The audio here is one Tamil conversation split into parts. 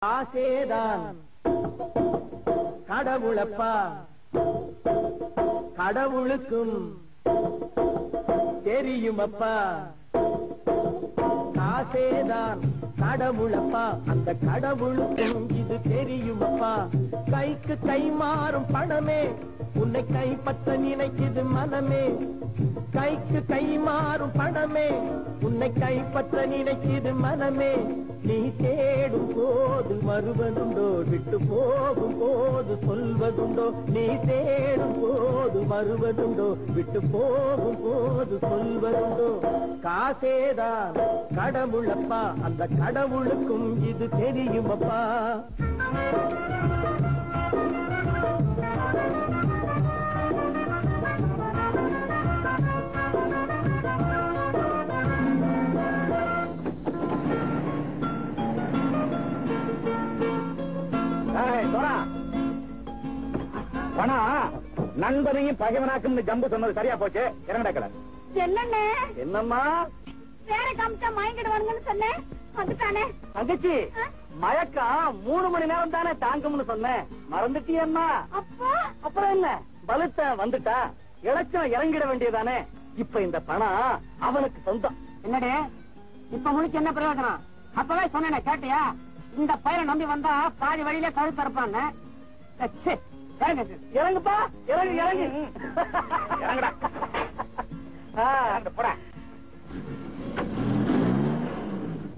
ஆசேதான் கடவுளப்பா, கடவுளுக்கும் தெரியுமப்பா. ஆசேதான் கடவுளப்பா, அந்த கடவுளுக்கும் இது தெரியுமப்பா. கைக்கு கை மாறும் பணமே உன்னை கைப்பற்ற நினைக்குது மனமே. கைக்கு கை மாறும் பணமே உன்னை கைப்பற்ற நினைக்குது மனமே. நீ தேடும் போது வருவதுண்டோ, விட்டு போகும் போது சொல்வதுண்டோ. நீ தேடும் போது வருவதுண்டோ, விட்டு போகும் போது சொல்வதுண்டோ. காசேதான் கடவுளப்பா, அந்த கடவுளுக்கும் இது தெரியுமப்பா. பணம் நண்பனையும் பகைவனாக்கும் ஜம்பு சொன்னது சரியா போச்சு. இறங்கடக்கல. என்னண்ணே? என்னம்மா வேற காமிச்சா மயங்கிடுவானுங்கன்னு சொன்னேன், வந்துட்டானே. தங்கச்சி, மயக்கம் 3 மணி நேரம் தானே தாங்கும்னு சொன்னேன், மறந்துட்டியம்மா? அப்போ அப்புறம் என்ன, பலத்த வந்துட்டா இலச்சம் இறங்கிட வேண்டியதானே. இப்ப இந்த பணம் அவனுக்கு சொந்தம். என்னடே இப்ப முழிச்சு என்ன பிரயோஜனம்? அப்பவே சொன்னேன், கேட்டியா? இந்த பயிரை நம்பி வந்தா பாதி வழியில கழுத்து இருப்பான்னு. இறங்குப்பா, இறங்கு இறங்கு. இறங்குடா. போட.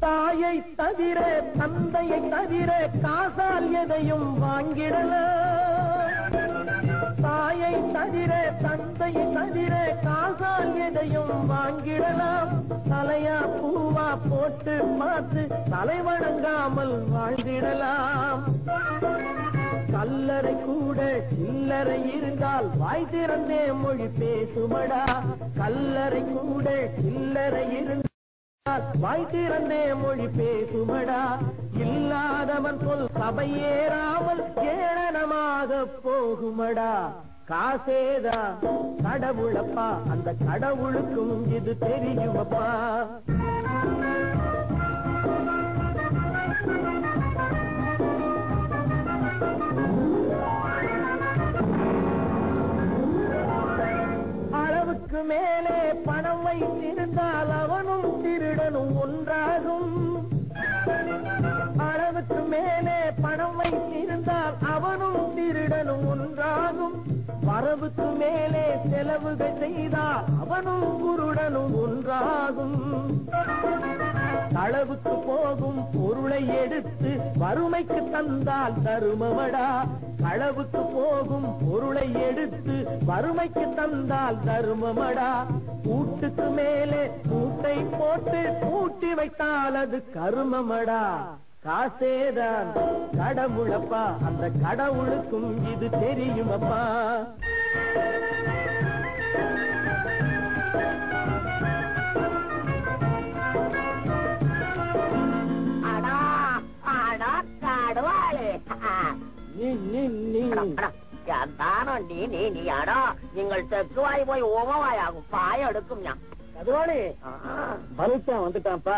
தாயை தவிர தந்தையை தவிர காசால் எதையும் வாங்கிடலாம். தாயை தவிர தந்தையை தவிர காசால் எதையும் வாங்கிடலாம். தலையா பூவா போட்டு பார்த்து தலை வணங்காமல் வாழ்ந்திடலாம். கல்லறை கூட சில்லறை இருந்தால் வாய் திறந்தே மொழி பேசுமடா. கல்லறை கூட சில்லறை இருந்தால் வாய் திறந்தே மொழி பேசுமடா. இல்லாதவன் சொல் சபையேறாமல் ஏளனமாக போகுமடா. காசேதான் கடவுளப்பா, அந்த கடவுளுக்கும் இது தெரியுமப்பா. அளவுக்கு மேலே பணம் வைத்திருந்தால் அவனும் திருடனும் ஒன்றாகும். அளவுக்கு மேலே பணம் வைத்திருந்தால் அவனும் திருடனும் ஒன்றாகும். வரவுக்கு மேலே செலவுகள் செய்தால் அவனும் குருடனும் ஒன்றாகும். அளவுக்கு போகும் பொருளை எடுத்து வறுமைக்கு தந்தால் தருமமடா. அளவுக்கு போகும் பொருளை எடுத்து வறுமைக்கு தந்தால் தருமமடா. கூட்டுக்கு மேலே கூட்டை போட்டு கூட்டி வைத்தால் அது கருமமடா. காசேதான் கடவுளப்பா, அந்த கடவுளுக்கும் இது தெரியுமப்பா. நீங்கள் தெக்குவாய் போய் ஓமவாயாகும் பாய எடுக்கும். கதுவாளி, பலுத்தான் வந்துட்டான்ப்பா.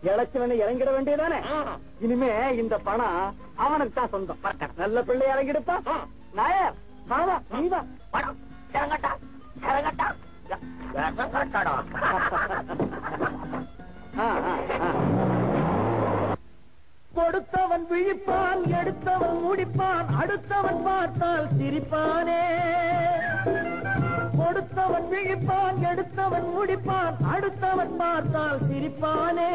இளைச்சவனை இறங்கிட வேண்டியதானே. இனிமே இந்த பணம் அவனுக்கு தான் சொந்தம். நல்ல பிள்ளை இறங்கிடுப்பா. நாயர் மாமா நீதான் பணம் இறங்கட்டா இறங்கட்டா இறங்கட்டடா. கொடுத்தவன் விழிப்பான், எடுத்தவன் முடிப்பான், அடுத்தவன் பார்த்தால் சிரிப்பானே. கொடுத்தவன் விழிப்பான், எடுத்தவன் முடிப்பான், அடுத்தவன் பார்த்தால் சிரிப்பானே.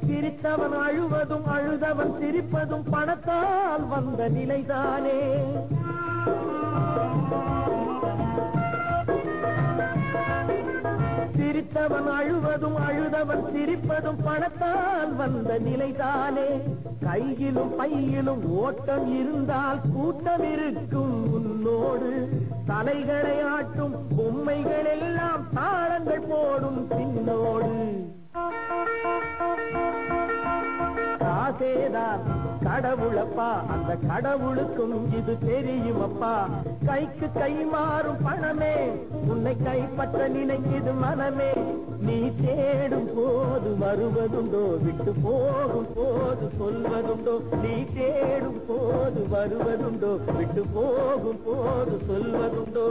சிரித்தவன் அழுவதும் அழுதவன் சிரிப்பதும் பணத்தால் வந்த நிலைதானே. சிரித்தவன் அழுவதும் அழுதவன் சிரிப்பதும் பணத்தால் வந்த நிலைதானே. கையிலும் பையிலும் ஓட்டம் இருந்தால் கூட்டம் இருக்கும் உன்னோடு. தலைகளை ஆட்டும் பொம்மைகள் எல்லாம் தாளங்கள் போடும் பின்னோடு. காசேதான் கடவுளப்பா, அந்த கடவுளுக்கும் இது தெரியுமப்பா. கைக்கு கை மாறும் பணமே உன்னை கைப்பற்ற நினைக்குது மனமே. நீ தேடும் போது வருவதுண்டோ விட்டு போகும் போது சொல்வதுண்டோ நீ தேடும் போது வருவதுண்டோ விட்டு போகும் போது சொல்வதுண்டோ